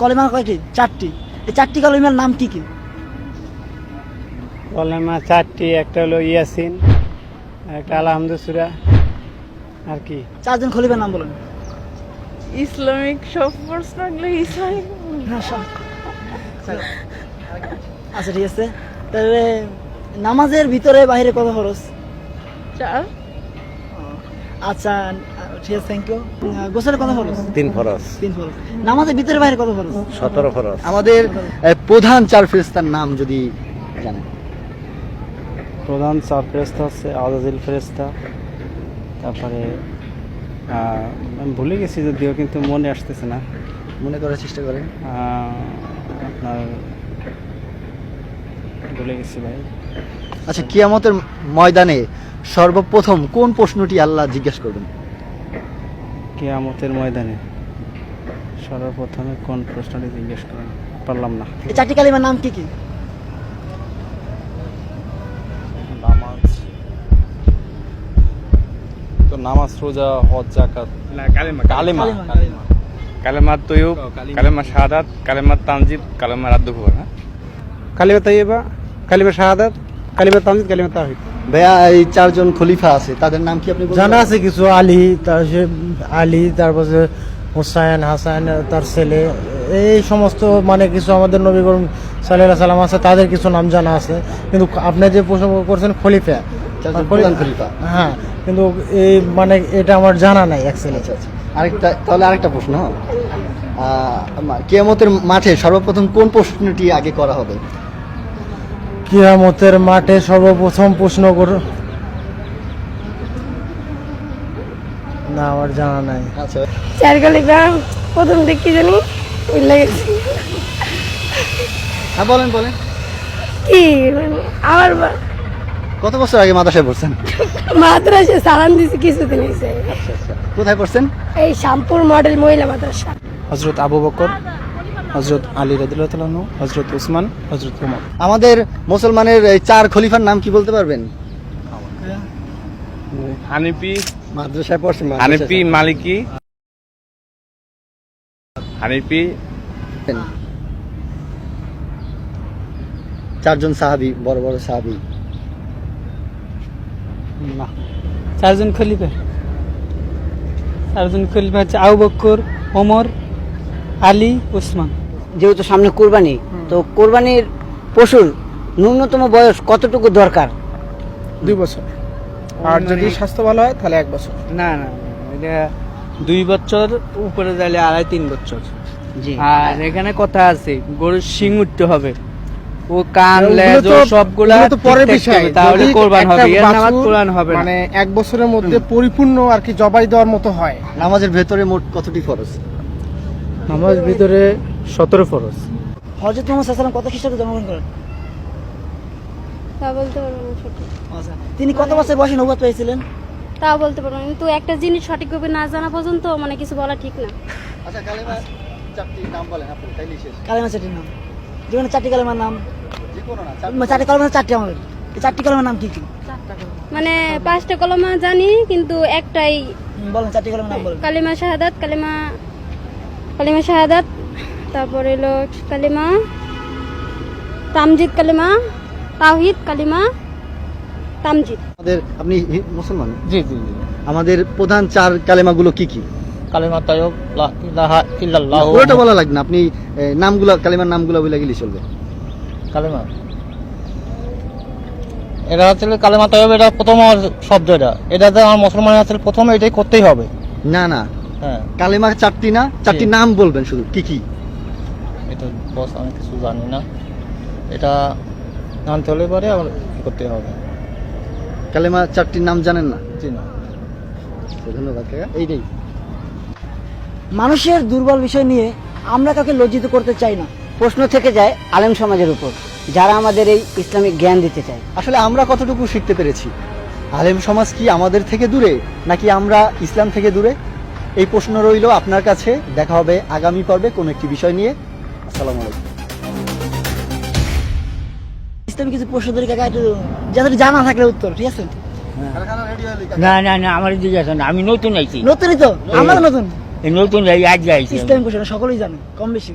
কলেমা কয়টি? চারটি। এই চারটি কলেমার নাম কি কি? কলেমা চারটি, একটা হলো ইয়াসিন, একটা আলহামদুসুরা, আর কি চারজন খলিফার নাম বলুন। ইসলামিক সব প্রশ্নগুলো ইসলামিক। হ্যাঁ, আচ্ছা ঠিক আছে। তাহলে নামাজের ভিতরে বাইরে কত খরচ? 4। আচ্ছা ঠিক আছে, থ্যাংক ইউ। গোসলে কত খরচ? 3 ফরজ, 3 খরচ। নামাজের ভিতরে বাইরে কত খরচ? 17 ফরজ। আমাদের প্রধান চার ফেরেশতার নাম যদি জানেন। প্রধান চার ফেরেস্তা হচ্ছে আজাজিল ফেরেস্তা, তারপরে আমি ভুলে গেছি যদিও, কিন্তু মনে আসতেছে না। মনে করার চেষ্টা করেন। আপনার ভুলে গেছি ভাই। আচ্ছা, কিয়ামতের ময়দানে সর্বপ্রথম কোন প্রশ্নটি আল্লাহ জিজ্ঞেস করবেন? কিয়ামতের ময়দানে সর্বপ্রথমে কোন প্রশ্নটি জিজ্ঞেস করেন পারলাম না। এই চারটি কালিমার নাম কি কি? নামাজ, তো নামাজ, রোজা, হজ, যাকাত, কালেমা, কালেমা তৈয়ব, কালেমা শাহাদাত, কালেমা তানজিদ, কালেমা রাদ্দুঘর। কালিমা তাইয়্যিবা, কালিমা শাহাদাত, কালিমা তানজিদ, কালিমা তাওহীদ। ভাইয়া, এই চারজন খলিফা আছে, তাদের নাম কি আপনি বলতে জানা পারবেন? আছে কিছু। আলী, তারপরে হুসাইন, হাসান তার ছেলে, এই সমস্ত মানে কিছু আমাদের নবী করিম সাল্লাল্লাহু আলাইহি সাল্লাম আছে, তাদের কিছু নাম জানা আছে। কিন্তু আপনি যে প্রশ্ন করছেন খলিফা, চারজন প্রধান খলিফা। হ্যাঁ, কিন্তু এই মানে এটা আমার জানা নাই অ্যাকচুয়ালি। আচ্ছা আচ্ছা, আরেকটা প্রশ্ন। কিয়ামতের মাঠে সর্বপ্রথম কোন প্রশ্নটি আগে করা হবে? কিয়ামতের মাঠে সর্বপ্রথম প্রশ্ন না, আমার জানা নাই। আচ্ছা, চার খলিফা প্রথম দিক কি জানি ভুলে গেছি। হ্যাঁ বলেন। কি মানে আমার কত বছর আগে মাদ্রাসায় পড়ছেন? মাদ্রাসা সালাম দিছি কিছুদিন হয়েছে। কোথায় পড়ছেন? এই শ্যামপুর মডেল মহিলা মাদ্রাসা। হযরত আবু বকর, হযরত আলী রাদিয়াল্লাহু তাআলা আনহু, হযরত উসমান, হযরত ওমর। আমাদের মুসলমানের এই চার খলিফার নাম কি বলতে পারবেন? হানিফি, মাদ্রাসায় পড়ছেন? হানিফি, মালিকি, হানিফি, চারজন সাহাবী, বড় বড় সাহাবী। না, চারজন খলিফা হচ্ছে আবু বকর, ওমর, আলী, উসমান। যেহেতু সামনে কোরবানি, তো কোরবানির পশুর ন্যূনতম বয়স কতটুকু দরকার? 2 বছর। আর যদি স্বাস্থ্য ভালো হয় তাহলে 1 বছর। না, এটা 2 বছর উপরে যাইলে 2.5-3 বছর। জি। আর এখানে কথা আছে, গরুর শিং উঠতে হবে, ও কান, ওগুলো লেজ তো- সবগুলা ওগুলো তো পরের ঠিক থাকতে বিষয়। হবে, তাহলে যদি কোরবান একটা হবে। এর নামাজ বাছুর কোরবান হবে না। মানে 1 বছরের মধ্যে পরিপূর্ণ আর কি জবাই দেওয়ার মতো হয়। নামাজের ভেতরে মোট কতটি ফরজ? নামাজ ভিতরে 17 ফরজ। হযরত মুহাম্মদ সাল্লাল্লাহু আলাইহি ওয়াসাল্লাম কত খ্রিস্টাব্দে জন্মগ্রহণ করেন? তা বলতে পারবো না সঠিক। আচ্ছা, তিনি কত বছর বয়সে নবুয়ত পেয়েছিলেন? তা বলতে পারবো না, কিন্তু একটা জিনিস সঠিকভাবে না জানা পর্যন্ত মানে কিছু বলা ঠিক না। আচ্ছা, কালেমা চারটি নাম বলেন আপনি, তাইলেই শেষ। কালেমা চারটির নাম, যেমন চারটি কালেমার নাম। যে কোনো না, চারটি কালেমা, চারটি আমাদের। এই চারটি কালেমার নাম কি কি? মানে 5টা কলমা জানি, কিন্তু একটাই বলেন, চারটি কালেমার নাম বলেন। কালিমা শাহাদাত, কালিমা শাহাদাত, তারপর এলো কালিমা তামজিদ, কালিমা তাওহীদ, কালিমা তামজিদ। আমাদের, আপনি মুসলমান? জি। আমাদের প্রধান চার কালেমাগুলো কি কি? কালেমা তাইয়্যিব, লা ইলাহা ইল্লাল্লাহ। পুরোটা বলা লাগবে না, আপনি নামগুলো, কালেমার নামগুলো বলে গেলেই চলবে। কালেমা, এটা হচ্ছে কালেমা তাইয়্যিব, এটা প্রথম শব্দ। এটাতে আমার মুসলমানের আসলে প্রথমে এটাই করতেই হবে। না, হ্যাঁ, কালেমা চারটি না, চারটি নাম বলবেন শুধু। কি কি? এটা বস আমি কিছু জানি না, এটা জানতে হলে পরে আমার করতে হবে। কালেমা চারটির নাম জানেন না? জি না। ধন্যবাদ কাকা। এইটাই। মানুষের দুর্বল বিষয় নিয়ে আমরা কাউকে লজ্জিত করতে চাই না। প্রশ্ন থেকে যায় আলেম সমাজের উপর, যারা আমাদের এই ইসলামিক জ্ঞান দিতে চায়। আসলে আমরা কতটুকু শিখতে পেরেছি? আলেম সমাজ কি আমাদের থেকে দূরে, নাকি আমরা ইসলাম থেকে দূরে? এই প্রশ্ন রইল আপনার কাছে। দেখা হবে আগামী পর্বে কোন একটি বিষয় নিয়ে। আসসালামু আলাইকুম। ইসলামিক কিছু প্রশ্ন ধরে কাকা একটু যাদের জানা থাকলে উত্তর, ঠিক আছে? না, আমার দিকে আসেন, আমি নতুন আইছি। নতুনই তো, আমরা নতুন। নতুন আজ গাইছে ইসলামী ঘোষণা সকলেই জানে কম বেশি